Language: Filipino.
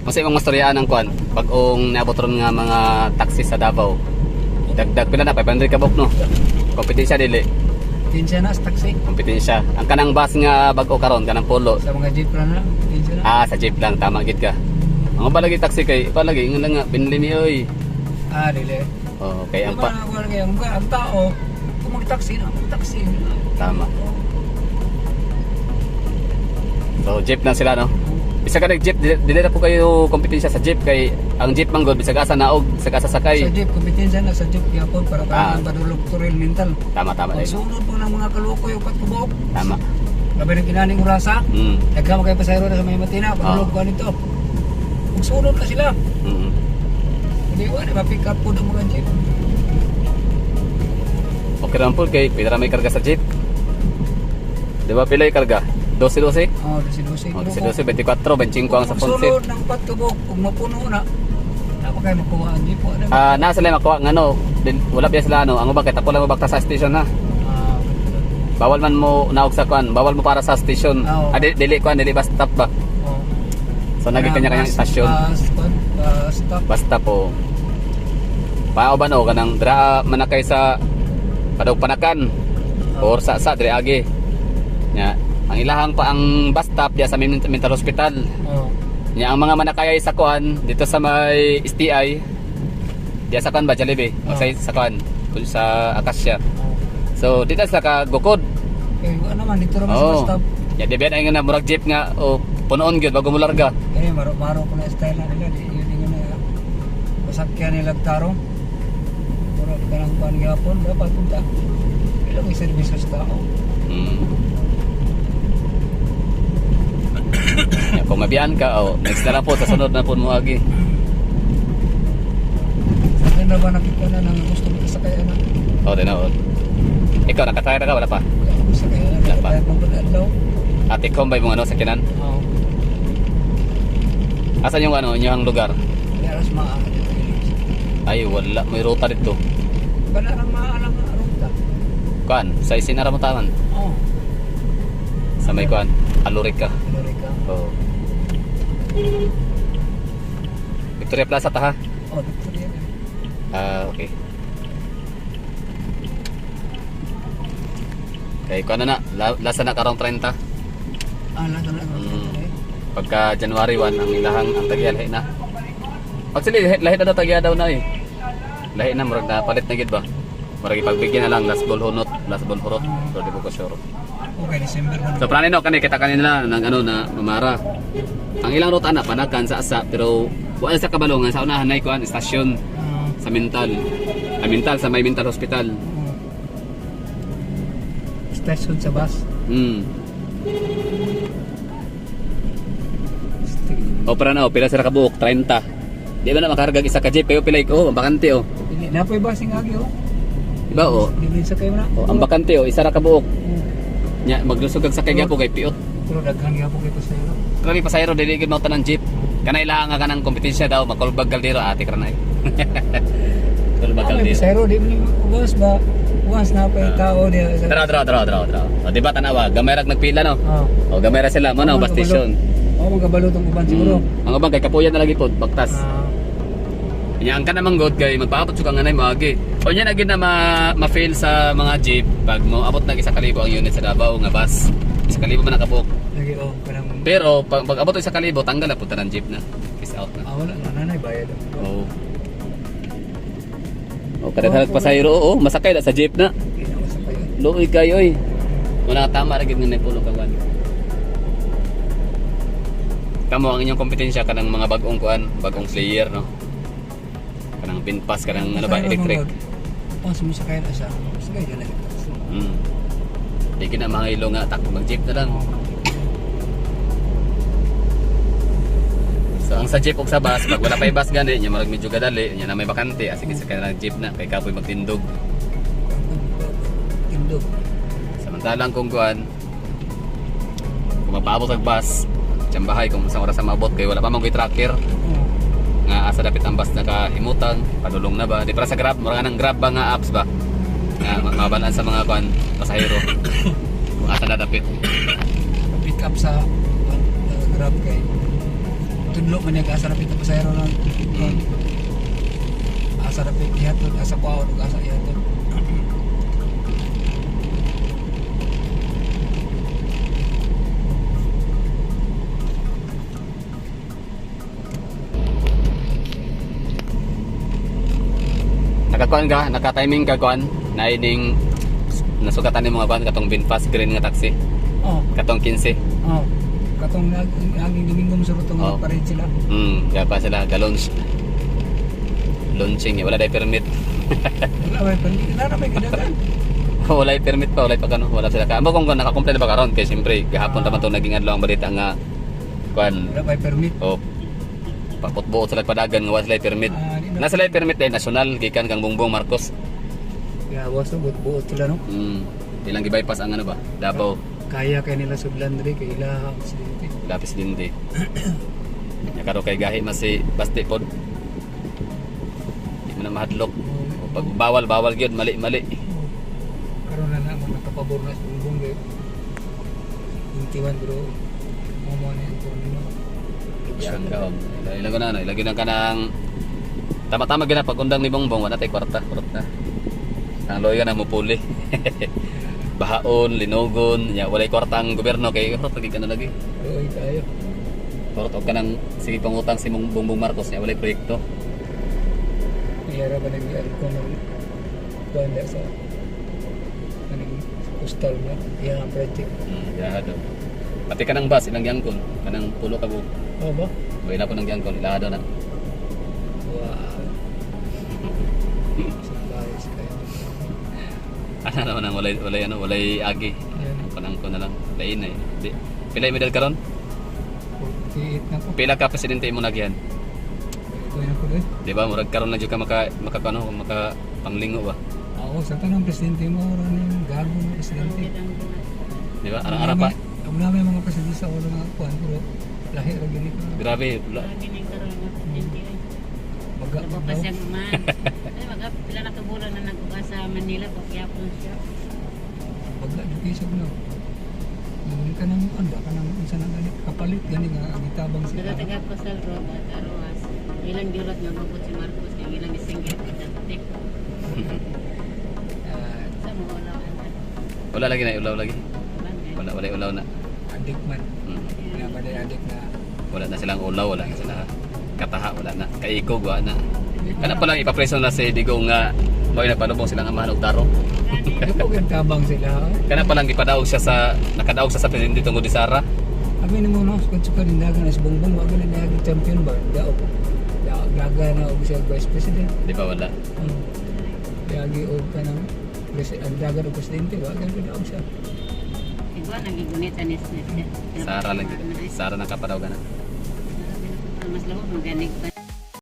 Kasi imong mastoryaan ang kuan pag-ong naabot ron nga mga taxi sa Davao. Dagdag pila na 500 ka bok no. Kompetensya dili. Kinsya na sa taxi. Kompetensya. Ang kanang bus nga bag-o karon kanang polo. Sa mga jeep lang na. Kinsya na. Sa jeep lang tama gid ka. Ang balagi taxi kay palagi ingon lang nga binili ni oy. Dili. Oh, kay ang pa. Ang tao, kung mag-taxi na, mag-taxi. Tama. So jeep lang sila no. Bisa ka nag-jeep, dili na po kayo kompetensya sa jeep kay ang jeep manggod bisag asa naog, bisag asa sakay. Sa jeep kompetensya na sa jeep gyapon para padulog turil mental. Tama dai. Sunod po ng mga kalukoy upat kubok. Tama. Labi ng kinaning urasa. Nagkama kay pasahero na sa may matina, padulog ko nito. Magsunod na sila. Hindi ko na ma-pick up po ng mga jeep. Okay naman po kay pila may karga sa jeep. Di ba pila yung karga? 12-12? Oo, 12-12. 12-12, 24, 25 ang sa Ponce. Sunod ng patubok, kung mapuno na, dapat kayo makuha ang jeep po. Nasa sila makuha ng ano, wala pa sila ano, ang ubag, tapo lang ubag sa station na. Bawal man mo naog sa kuan, bawal mo para sa station. Dili kuan, dili bus stop ba? So naging kanya-kanyang stasyon. Bus stop po. Pao ba no, kanang dra manakay sa Padog Panakan or sa dre agi. Nya, ang ilahang pa ang bus stop diya sa mental hospital. Nya ang mga manakayay sa kuan dito sa may STI. Diya sa kuan ba Jollibee? Sa kuan sa Acacia. So dito sa kagukod. Ano man dito naman sa bus stop. Ya di ba nga murag jeep nga punoon gyud bago mo larga. Maro ko na style na nila yun na pasakyan nila tarong. Murag kanang kuan gyapon dapat punta. Ilang service sa tao. Kung mabiyaan ka, next na lang po, sa sunod na po mo agi. Saan na ba nakita na nang gusto mo sakay na? Tinaod. Ikaw, nakatry na ka? Wala pa? Sakay na, nakatry pang pag-adlaw. Ate, kombay mo sa kinan? Oo. Asan yung yung lugar? Yaras maaala dito. Ay, wala. May ruta dito. Balarang maalang ruta. Kuan, sa Isinara mo taman? Oo. Sa may kuan, Alurik ka. Alurik ka. Oo. Victoria Plaza ta ha? Oo, Victoria. Okay. Kaya kuan na, lasa na karong 30. Lasa na karong 30. Pagka January 1 ang ilahang ang tagialhay na. Actually lahi na tagya daw na eh. Lahi na murag na palit na gid ba? Murag ipagbigyan na lang last ball hunot, last ball hurot. Pero di ko sure. Okay, December 1. So plano kita kanila ng na Mamara. Ang ilang ruta na Panakan sa asa pero wala sa Kabalongan sa unahan na kuan istasyon sa Mental. Mental sa may Mental Hospital. Stasyon sa bus. Para na pila sila ka buok 30. Di ba na makarga isa ka jeep kayo pila ang bakante Napoy basing agi Diba Dili sa kayo na. ang bakante isa ra ka buok. Nya maglusog kag sakay gyapon kay piot. Pero daghan gyapon kay pasahero. Grabe pasahero dili gid mao tanang jeep. Kanay lang nga kanang kompetensya daw makulbag kaldero ate kranay. Kulbag kaldero. Pasahero di man uwas ba? Uwas na pa tao diya. Draw. Di ba tanawa gamay rag nagpila no? Gamay ra sila mo na bus station. Magabalo tong uban siguro. Ang uban kay kapuyan na lagi pod baktas. Nya ang kanang manggod kay magpaabot sa kanganay maagi. O nya na gid na ma-fail sa mga jeep pag mo abot na 1,000 ang unit sa Davao nga bus. 1,000 man nakabuk. Lagi kanang. Pero pag abot sa 1,000 tanggal na pud tanang jeep na. Peace out na. Wala na nanay bayad. Kada pasahero masakay na sa jeep na. Luoy kayo Wala tama ra gid nga pulo kawan. Kamo ang inyong kompetensya kanang mga bagong bagong player no. Kanang pinpas kanang electric. Sumisakay na sa sakay na lagi. Di kina mga ilo nga tak mag-jeep na lang. So ang sa jeep ug sa bus, pag wala pay bus gani, nya marag medyo kadali, nya na may bakante, sige sakay na jeep na kay kapoy magtindog. Samantalang kung kung mapaabot ang bus, tsambahay kung isang oras na maabot kay wala pa man koy tracker. Nga asa dapit ang bus nakahimutan, padulong na ba? Di para sa Grab, mura nang Grab ba nga apps ba? Nga mabalan sa mga pasahero. Kung asa na dapit. Pick up sa Grab kay tudlo man yung asa rapit na pasayro lang. Asa rapit ihatod, asa kuaon, ug asa ihatod. Nakakuan ka, naka-timing ka kuan na ining nasugatan ni mga kuan katong Binfast green nga taxi, Oh, katong 15. oh. Katong aging domingo mo surutong Oh. pa rin sila. Kaya pa sila ga-launch. Launching, wala dai permit. Wala may permit. Wala may gadagan. Wala permit pa, wala pa kano, wala sila ka. Amo kung naka-complain ba karon kay siyempre gahapon ta man to naging adlaw ang balita nga kuan Wala may permit. o pakutbuot sila padagan nga wala sila permit. Di na. Na sila permit dai nasyonal gikan kang Bongbong Marcos. Kaya waso buot sila no. Ilang gi-bypass ang ano ba? Davao, Kaya kay nila sudlan diri kay ila presidente. lapis din di. Ya karo kay gahi mas si Basti pod. Di mo na mahadlok. O, pag bawal gyud, mali. Karon na naman nakapabor na sa bumbong kay intiwan bro. Mo ni ito nino. Yan ka. Ilago na, ilagay na ka ng tama-tama gina pag undang ni Bongbong wala tay kwarta. Ang loya na mo puli. Bahaon, linogon, ya walay kwarta ang gobyerno kay horot lagi ka na lagi. Oy kayo. Horot og kanang sige pangutang si Bongbong Marcos ya walay proyekto. Iyara ba nag-aircon ng banda sa kaning postal na iya project. Ya do. Pati kanang bus ilang yangkon, kanang pulo ka buok. Oh ba? Buhay na po ng yangkon, ilado na. Wow. Surprise kayo. Ano naman ang walay agi. Yan. Kanang ko na lang. Lain na eh. Di. Pila medal karon? 48 na ko. Pila ka presidente mo nagyan? Ito na ko doon. Di ba murag karon na jud ka maka panglingo ba? Oo, sa tanang presidente mo ron yung gago ng presidente. Di ba? Arang-ara pa. Ang dami mga presidente sa ulo nga kuan pero lahi ra gini ka. Grabe. Wala. Baga Nabapas yung man. Ay, pila na kabulan na nagkuha sa Manila, pakyapon siya. baga education no. Nung ka nang anda ka nang isa na gani kapalit gani nga ang itabang sila. Taga Pasal Road at Aroas. Ilang diulat nga mabot si Marcos, yung ilang isinggit, datik. Sa mga ulawan. Wala lagi na ulaw lagi. Wala. Wala ulaw na. Adik man. Hmm. Nga ba day adik na Wala na silang ulaw, wala na sila kataha, wala na. Kaikog wala na. Kana pa lang ipapreso na si Digong nga mo'y nagpanubong silang amahan og tarong. Ano po yung tabang sila? Kana pa lang gipadaog siya sa nakadaog siya sa presidente tungod di Sara. Kami ni mo no, suka din dagan as bongbong wag na naging champion ba? Daog. Daga na og siya vice president. Di ba wala? Lagi og kanang ang daga og presidente wag na daog siya. Iba, nagigunit anis na siya. Sara lang gid. Sara nakapadaog na. Mas lawag, maganig pa